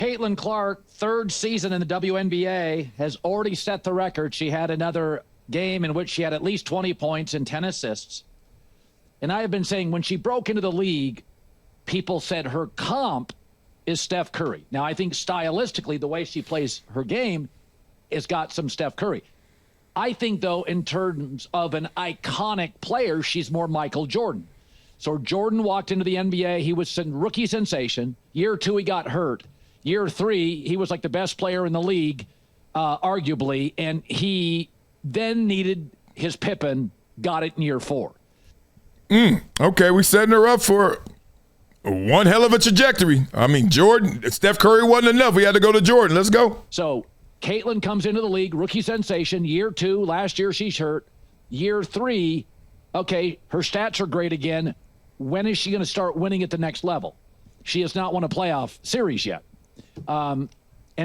Caitlin Clark, third season in the WNBA, has already set the record. She had another game in which she had at least 20 points and 10 assists. And I have been saying when she broke into the league, people said her comp is Steph Curry. Now, I think stylistically, the way she plays her game has got some Steph Curry. I think, though, in terms of an iconic player, she's more Michael Jordan. So Jordan walked into the NBA. He was a rookie sensation. Year 2, he got hurt. Year 3, he was like the best player in the league, arguably, and he then needed his Pippen, got it in year 4. Okay, we setting her up for one hell of a trajectory. I mean, Jordan, Steph Curry wasn't enough. We had to go to Jordan. Let's go. So Caitlin comes into the league, rookie sensation. Year 2, last year she's hurt. Year 3, okay, her stats are great again. When is she going to start winning at the next level? She has not won a playoff series yet. And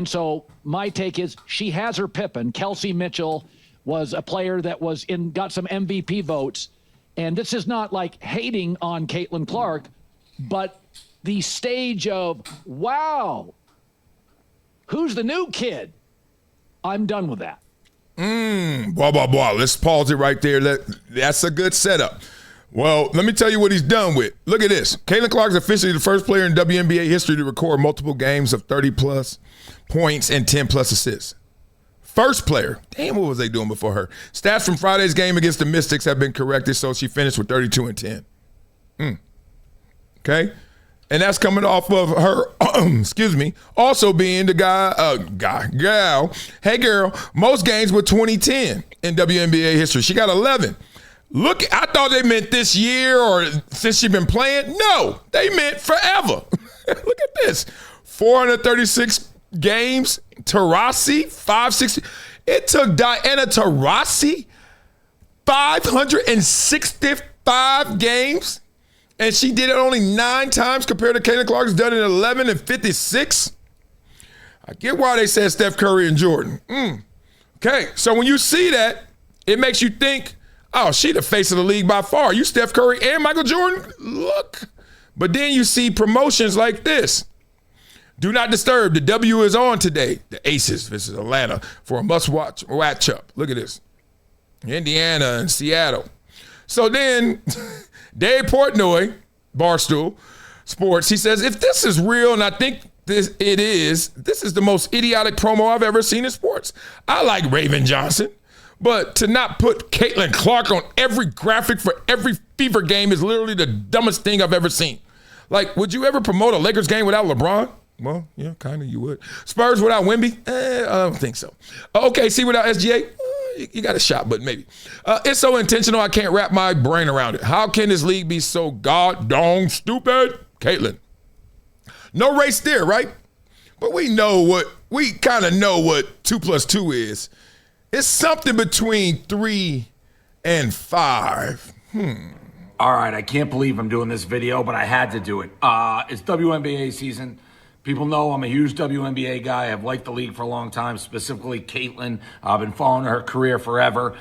so my take is she has her Pippen. Kelsey Mitchell was a player that got some MVP votes. And this is not like hating on Caitlin Clark, but the stage of, wow, who's the new kid? I'm done with that. Blah, blah, blah. Let's pause it right there. That's a good setup. Well, let me tell you what he's done with. Look at this. Caitlin Clark is officially the first player in WNBA history to record multiple games of 30-plus points and 10-plus assists. First player. Damn, what was they doing before her? Stats from Friday's game against the Mystics have been corrected, so she finished with 32 and 10. Okay? And that's coming off of her, also being the gal, hey girl, most games with 2010 in WNBA history. She got 11. Look, I thought they meant this year or since she's been playing. No, they meant forever. Look at this. 436 games. Taurasi, 560. It took Diana Taurasi 565 games, and she did it only 9 times compared to Caitlin Clark's done it 11 and 56. I get why they said Steph Curry and Jordan. Okay, so when you see that, it makes you think, oh, she the face of the league by far. You Steph Curry and Michael Jordan? Look. But then you see promotions like this. Do not disturb. The W is on today. The Aces versus Atlanta for a must-watch matchup. Look at this. Indiana and Seattle. So then Dave Portnoy, Barstool Sports, he says, if this is real, and I think this is the most idiotic promo I've ever seen in sports. I like Raven Johnson. But to not put Caitlin Clark on every graphic for every Fever game is literally the dumbest thing I've ever seen. Like, would you ever promote a Lakers game without LeBron? Well, yeah, kind of you would. Spurs without Wemby? I don't think so. OKC without SGA? You got a shot, but maybe. It's so intentional I can't wrap my brain around it. How can this league be so god-dong stupid? Caitlin. No race there, right? But we kind of know what 2 + 2 is. It's something between 3 and 5. All right, I can't believe I'm doing this video, but I had to do it. It's WNBA season. People know I'm a huge WNBA guy. I've liked the league for a long time, specifically Caitlin. I've been following her career forever.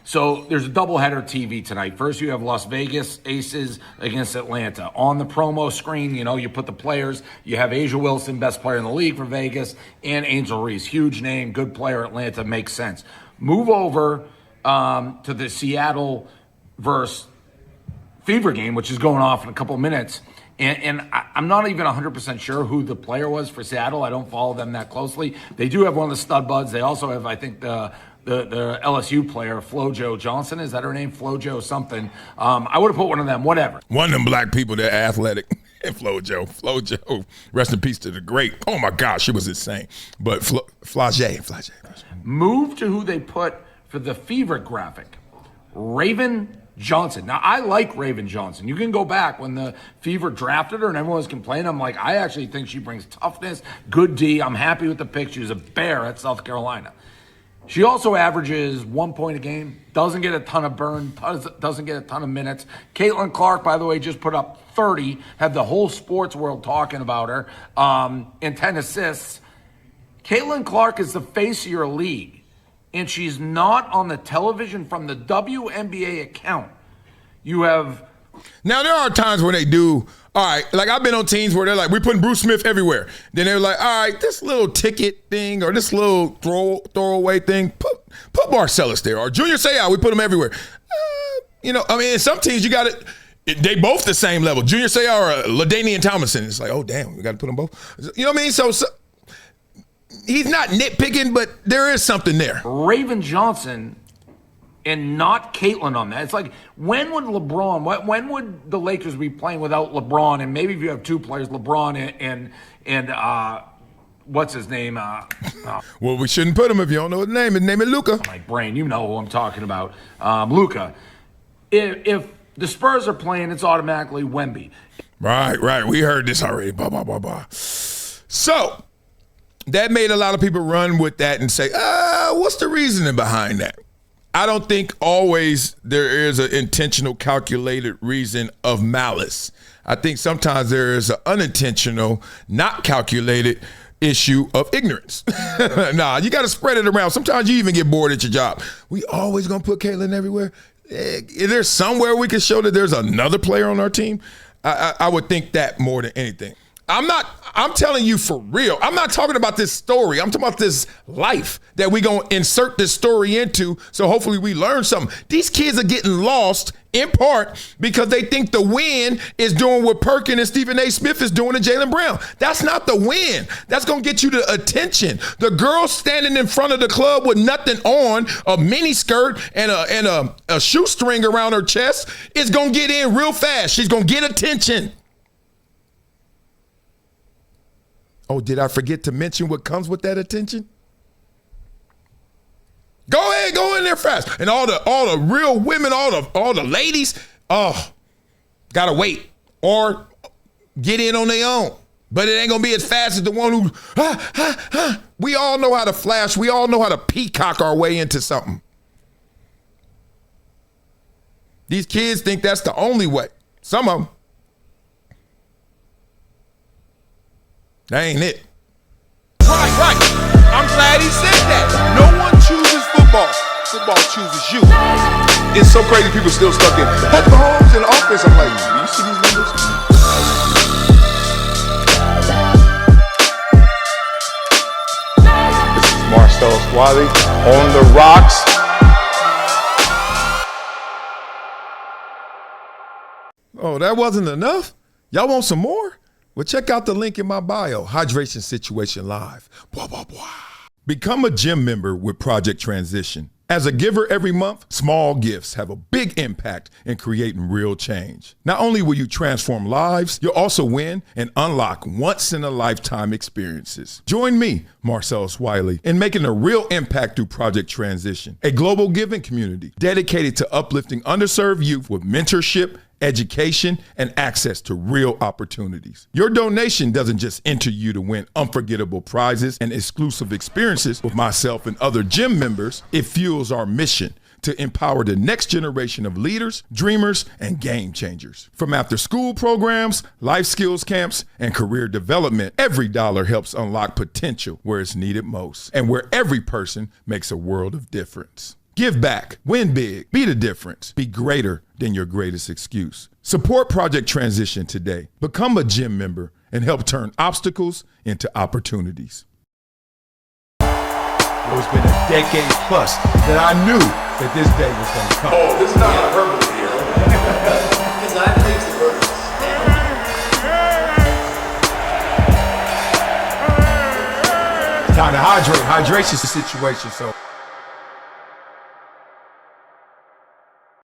So there's a doubleheader TV tonight. First, you have Las Vegas Aces against Atlanta. On the promo screen, you put the players. You have Asia Wilson, best player in the league for Vegas, and Angel Reese, huge name, good player, Atlanta, makes sense. Move over to the Seattle versus Fever game, which is going off in a couple minutes. And I'm not even 100% sure who the player was for Seattle. I don't follow them that closely. They do have one of the stud buds. They also have, I think, the LSU player, FloJo Johnson. Is that her name? FloJo something. I would have put one of them, whatever. One of them black people that are athletic. FloJo. Rest in peace to the great. Oh, my gosh, she was insane. But Flage. Move to who they put for the Fever graphic. Raven Johnson. Now, I like Raven Johnson. You can go back when the Fever drafted her and everyone was complaining. I'm like, I actually think she brings toughness, good D. I'm happy with the pick. She was a bear at South Carolina. She also averages 1 point a game, doesn't get a ton of burn, doesn't get a ton of minutes. Caitlin Clark, by the way, just put up 30, had the whole sports world talking about her, and 10 assists. Caitlin Clark is the face of your league, and she's not on the television from the WNBA account. You have Now, there are times when they do, all right, like I've been on teams where they're like, we're putting Bruce Smith everywhere. Then they're like, all right, this little ticket thing or this little throwaway thing, put Marcellus there. Or Junior Seau, we put him everywhere. You know, I mean, in some teams you got it. They both the same level. Junior Seau or LaDainian Tomlinson. It's like, oh, damn, we got to put them both. You know what I mean? So he's not nitpicking, but there is something there. Raven Johnson and not Caitlin on that. It's like, when would LeBron, when would the Lakers be playing without LeBron? And maybe if you have two players, LeBron and what's his name? Well, we shouldn't put him if you don't know his name. His name is Luka. My brain, you know who I'm talking about. Luka. If the Spurs are playing, it's automatically Wemby. Right. We heard this already. Blah, blah, blah, blah. So that made a lot of people run with that and say, what's the reasoning behind that? I don't think always there is an intentional, calculated reason of malice. I think sometimes there is an unintentional, not calculated issue of ignorance. Nah, you got to spread it around. Sometimes you even get bored at your job. We always going to put Caitlin everywhere? Is there somewhere we can show that there's another player on our team? I would think that more than anything. I'm telling you for real. I'm not talking about this story. I'm talking about this life that we going to insert this story into, so hopefully we learn something. These kids are getting lost in part because they think the win is doing what Perkins and Stephen A. Smith is doing to Jaylen Brown. That's not the win. That's going to get you the attention. The girl standing in front of the club with nothing on, a mini skirt and a shoestring around her chest, is going to get in real fast. She's going to get attention. Oh, did I forget to mention what comes with that attention? Go ahead, go in there fast. And all the real women, all the ladies, gotta wait or get in on their own. But it ain't gonna be as fast as the one who, We all know how to flash. We all know how to peacock our way into something. These kids think that's the only way. Some of them. That ain't it. Right. I'm glad he said that. No one chooses football. Football chooses you. It's so crazy people still stuck in Pat Mahomes in the offense. I'm like, do you see these numbers? This is Marcellus Wiley on the rocks. Oh, that wasn't enough? Y'all want some more? Well, check out the link in my bio, Hydration Situation Live. Blah, blah, blah. Become a gym member with Project Transition. As a giver every month, small gifts have a big impact in creating real change. Not only will you transform lives, you'll also win and unlock once-in-a-lifetime experiences. Join me, Marcellus Wiley, in making a real impact through Project Transition, a global giving community dedicated to uplifting underserved youth with mentorship, education, and access to real opportunities. Your donation doesn't just enter you to win unforgettable prizes and exclusive experiences with myself and other gym members. It fuels our mission to empower the next generation of leaders, dreamers, and game changers. From after-school programs, life skills camps, and career development, every dollar helps unlock potential where it's needed most and where every person makes a world of difference. Give back, win big, be the difference, be greater than your greatest excuse. Support Project Transition today. Become a gym member and help turn obstacles into opportunities. It's been a decade plus that I knew that this day was going to come. Oh, this is not hyperbole here. Because I think the Time to hydrate. Hydration situation, so.